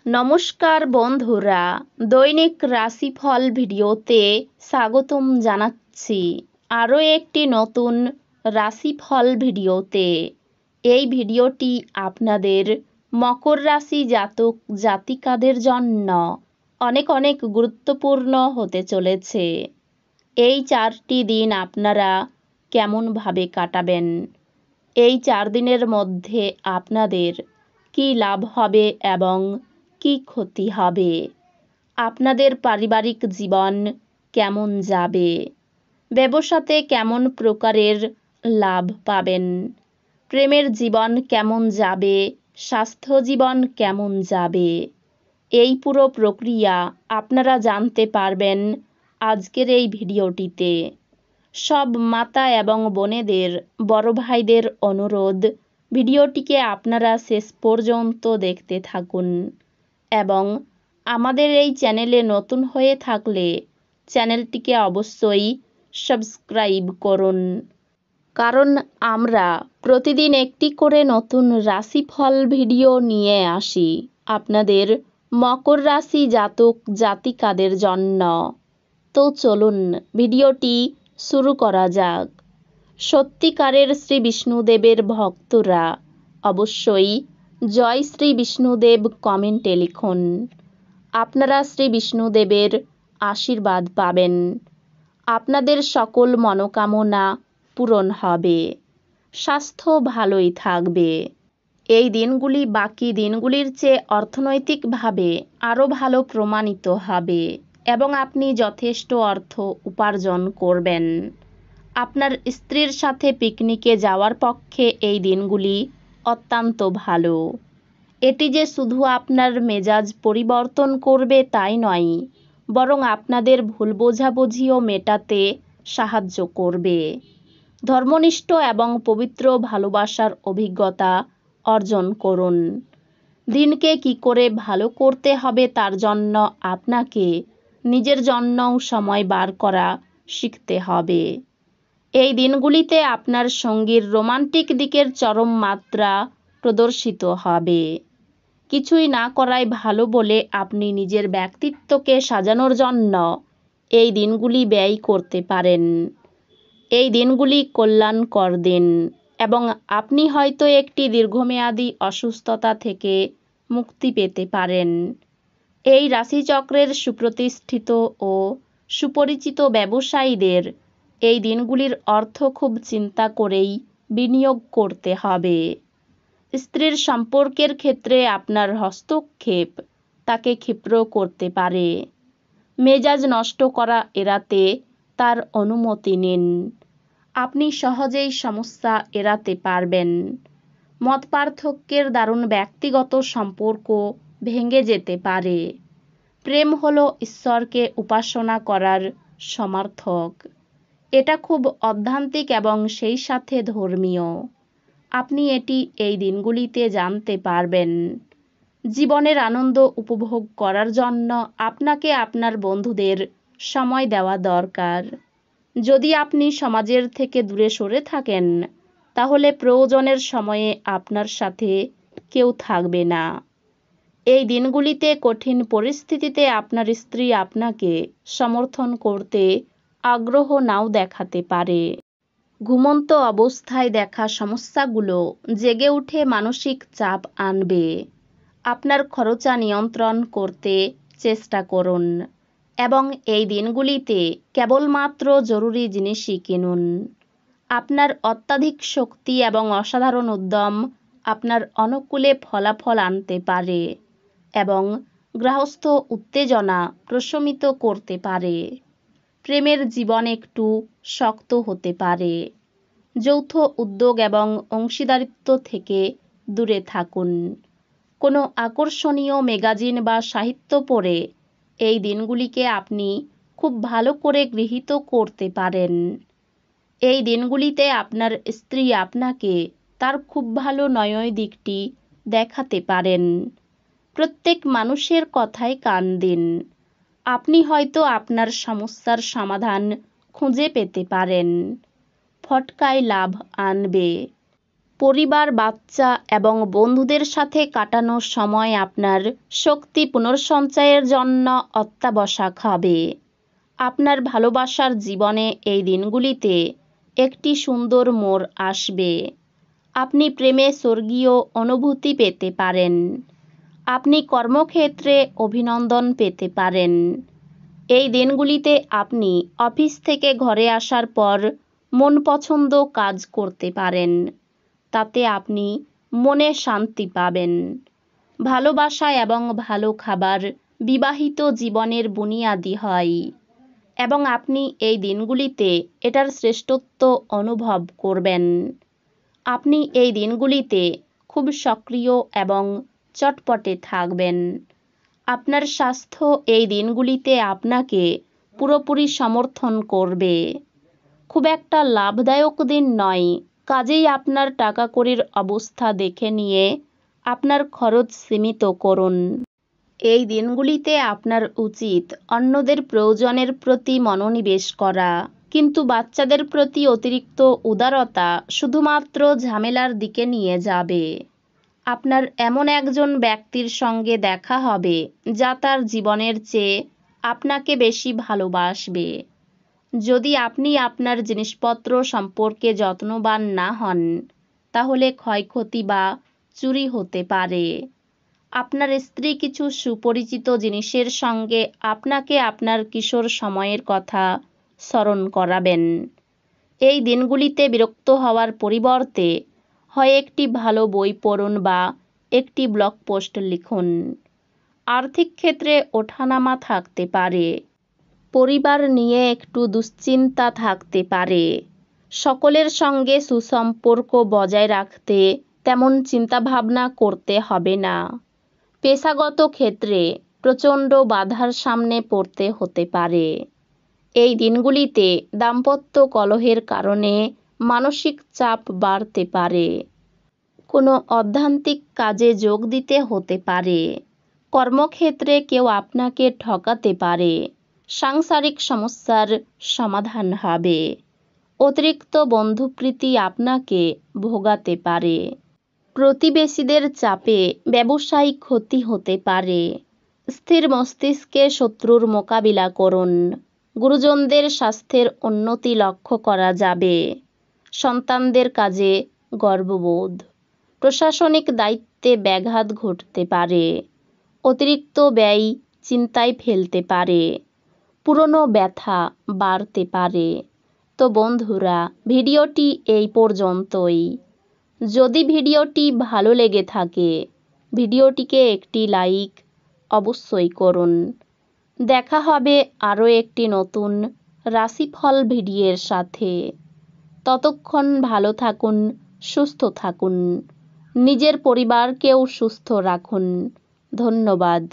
নমস্কার বন্ধুরা, দৈনিক রাশিফল ভিডিওতে স্বাগতম জানাচ্ছি আরও একটি নতুন রাশিফল ভিডিওতে। এই ভিডিওটি আপনাদের মকর রাশি জাতক জাতিকাদের জন্য অনেক অনেক গুরুত্বপূর্ণ হতে চলেছে। এই 4টি দিন আপনারা কেমনভাবে কাটাবেন, এই 4 দিনের মধ্যে আপনাদের কী লাভ হবে এবং কি ক্ষতি হবে, আপনাদের পারিবারিক জীবন কেমন যাবে, ব্যবসাতে কেমন প্রকারের লাভ পাবেন, প্রেমের জীবন কেমন যাবে, স্বাস্থ্য জীবন কেমন যাবে, এই পুরো প্রক্রিয়া আপনারা জানতে পারবেন আজকের এই ভিডিওটিতে। সব মাতা এবং বোনেদের, বড় ভাইদের অনুরোধ, ভিডিওটিকে আপনারা শেষ পর্যন্ত দেখতে থাকুন এবং আমাদের এই চ্যানেলে নতুন হয়ে থাকলে চ্যানেলটিকে অবশ্যই সাবস্ক্রাইব করুন, কারণ আমরা প্রতিদিন একটি করে নতুন রাশিফল ভিডিও নিয়ে আসি আপনাদের মকর রাশি জাতক জাতিকাদের জন্য। তো চলুন ভিডিওটি শুরু করা যাক। সত্যিকারের শ্রী বিষ্ণুদেবের ভক্তরা অবশ্যই জয় শ্রী বিষ্ণুদেব কমেন্টে লিখুন। আপনারা শ্রী বিষ্ণুদেবের আশীর্বাদ পাবেন, আপনাদের সকল মনোকামনা পূরণ হবে, স্বাস্থ্য ভালোই থাকবে। এই দিনগুলি বাকি দিনগুলির চেয়ে অর্থনৈতিকভাবে আরও ভালো প্রমাণিত হবে এবং আপনি যথেষ্ট অর্থ উপার্জন করবেন। আপনার স্ত্রীর সাথে পিকনিকে যাওয়ার পক্ষে এই দিনগুলি অত্যন্ত ভালো। এটি যে শুধু আপনার মেজাজ পরিবর্তন করবে তাই নয়, বরং আপনাদের ভুল বোঝাবুঝিও মেটাতে সাহায্য করবে। ধর্মনিষ্ঠ এবং পবিত্র ভালোবাসার অভিজ্ঞতা অর্জন করুন। দিনকে কি করে ভালো করতে হবে তার জন্য আপনাকে নিজের জন্যও সময় বার করা শিখতে হবে। এই দিনগুলিতে আপনার সঙ্গীর রোমান্টিক দিকের চরম মাত্রা প্রদর্শিত হবে। কিছুই না করাই ভালো বলে আপনি নিজের ব্যক্তিত্বকে সাজানোর জন্য এই দিনগুলি ব্যয় করতে পারেন। এই দিনগুলি কল্যাণকর দিন এবং আপনি হয়তো একটি দীর্ঘমেয়াদী অসুস্থতা থেকে মুক্তি পেতে পারেন। এই রাশিচক্রের সুপ্রতিষ্ঠিত ও সুপরিচিত ব্যবসায়ীদের এই দিনগুলির অর্থ খুব চিন্তা করেই বিনিয়োগ করতে হবে। স্ত্রীর সম্পর্কের ক্ষেত্রে আপনার হস্তক্ষেপ তাকে ক্ষিপ্র করতে পারে। মেজাজ নষ্ট করা এড়াতে তার অনুমতি নিন। আপনি সহজেই সমস্যা এড়াতে পারবেন। মতপার্থক্যের দারুণ ব্যক্তিগত সম্পর্ক ভেঙে যেতে পারে। প্রেম হলো ঈশ্বরকে উপাসনা করার সমার্থক। এটা খুব অধ্যাত্মিক এবং সেই সাথে ধর্মীয়। আপনি এটি এই দিনগুলিতে জানতে পারবেন। জীবনের আনন্দ উপভোগ করার জন্য আপনাকে আপনার বন্ধুদের সময় দেওয়া দরকার। যদি আপনি সমাজের থেকে দূরে সরে থাকেন, তাহলে প্রয়োজনের সময়ে আপনার সাথে কেউ থাকবে না। এই দিনগুলিতে কঠিন পরিস্থিতিতে আপনার স্ত্রী আপনাকে সমর্থন করতে আগ্রহ নাও দেখাতে পারে। ঘুমন্ত অবস্থায় দেখা সমস্যাগুলো জেগে উঠে মানসিক চাপ আনবে। আপনার খরচা নিয়ন্ত্রণ করতে চেষ্টা করুন এবং এই দিনগুলিতে কেবলমাত্র জরুরি জিনিসই কিনুন। আপনার অত্যাধিক শক্তি এবং অসাধারণ উদ্যম আপনার অনুকূলে ফলাফল আনতে পারে এবং গৃহস্থ উত্তেজনা প্রশমিত করতে পারে। প্রেমের জীবন একটু শক্ত হতে পারে। যৌথ উদ্যোগ এবং অংশীদারিত্ব থেকে দূরে থাকুন। কোনো আকর্ষণীয় ম্যাগাজিন বা সাহিত্য পড়ে এই দিনগুলিকে আপনি খুব ভালো করে গৃহীত করতে পারেন। এই দিনগুলিতে আপনার স্ত্রী আপনাকে তার খুব ভালো নয় দিকটি দেখাতে পারেন। প্রত্যেক মানুষের কথায় কান দিন। আপনি হয়তো আপনার সমস্যার সমাধান খুঁজে পেতে পারেন। ফটকায় লাভ আনবে। পরিবার, বাচ্চা এবং বন্ধুদের সাথে কাটানো সময় আপনার শক্তি পুনর্সঞ্চয়ের জন্য অত্যাবশ্যক হবে। আপনার ভালোবাসার জীবনে এই দিনগুলিতে একটি সুন্দর মোড় আসবে। আপনি প্রেমে স্বর্গীয় অনুভূতি পেতে পারেন। আপনি কর্মক্ষেত্রে অভিনন্দন পেতে পারেন। এই দিনগুলিতে আপনি অফিস থেকে ঘরে আসার পর মন পছন্দ কাজ করতে পারেন। তাতে আপনি মনে শান্তি পাবেন। ভালোবাসা এবং ভালো খাবার বিবাহিত জীবনের বুনিয়াদি হয় এবং আপনি এই দিনগুলিতে এটার শ্রেষ্ঠত্ব অনুভব করবেন। আপনি এই দিনগুলিতে খুব সক্রিয় এবং চটপটে থাকবেন। আপনার স্বাস্থ্য এই দিনগুলিতে আপনাকে পুরোপুরি সমর্থন করবে। খুব একটা লাভদায়ক দিন নয়, কাজেই আপনার টাকা কড়ির অবস্থা দেখে নিয়ে আপনার খরচ সীমিত করুন। এই দিনগুলিতে আপনার উচিত অন্যদের প্রয়োজনের প্রতি মনোনিবেশ করা, কিন্তু বাচ্চাদের প্রতি অতিরিক্ত উদারতা শুধুমাত্র ঝামেলার দিকে নিয়ে যাবে। আপনার এমন একজন ব্যক্তির সঙ্গে দেখা হবে যা তার জীবনের চেয়ে আপনাকে বেশি ভালোবাসবে। যদি আপনি আপনার জিনিসপত্র সম্পর্কে যত্নবান না হন, তাহলে ক্ষয়ক্ষতি বা চুরি হতে পারে। আপনার স্ত্রী কিছু সুপরিচিত জিনিসের সঙ্গে আপনাকে আপনার কিশোর সময়ের কথা স্মরণ করাবেন। এই দিনগুলিতে বিরক্ত হওয়ার পরিবর্তে হয় একটি ভালো বই পড়ুন বা একটি ব্লগ পোস্ট লিখুন। আর্থিক ক্ষেত্রে ওঠানামা থাকতে পারে। পরিবার নিয়ে একটু দুশ্চিন্তা থাকতে পারে। সকলের সঙ্গে সুসম্পর্ক বজায় রাখতে তেমন চিন্তাভাবনা করতে হবে না। পেশাগত ক্ষেত্রে প্রচণ্ড বাধার সামনে পড়তে হতে পারে। এই দিনগুলিতে দাম্পত্য কলহের কারণে মানসিক চাপ বাড়তে পারে। কোনো অধ্যান্তিক কাজে যোগ দিতে হতে পারে। কর্মক্ষেত্রে কেউ আপনাকে ঠকাতে পারে। সাংসারিক সমস্যার সমাধান হবে। অতিরিক্ত বন্ধুপ্রীতি আপনাকে ভোগাতে পারে। প্রতিবেশীদের চাপে ব্যবসায়িক ক্ষতি হতে পারে। স্থির মস্তিষ্কে শত্রুর মোকাবিলা করুন। গুরুজনদের স্বাস্থ্যের উন্নতি লক্ষ্য করা যাবে। সন্তানদের কাজে গর্ববোধ। প্রশাসনিক দায়িত্বে ব্যাঘাত ঘটতে পারে। অতিরিক্ত ব্যয় চিন্তায় ফেলতে পারে। পুরনো ব্যথা বাড়তে পারে। তো বন্ধুরা, ভিডিওটি এই পর্যন্তই। যদি ভিডিওটি ভালো লেগে থাকে, ভিডিওটিকে একটি লাইক অবশ্যই করুন। দেখা হবে আরও একটি নতুন রাশিফল ভিডিওর সাথে। ততক্ষণ ভালো থাকুন, সুস্থ থাকুন, নিজের পরিবারকেও সুস্থ রাখুন। ধন্যবাদ।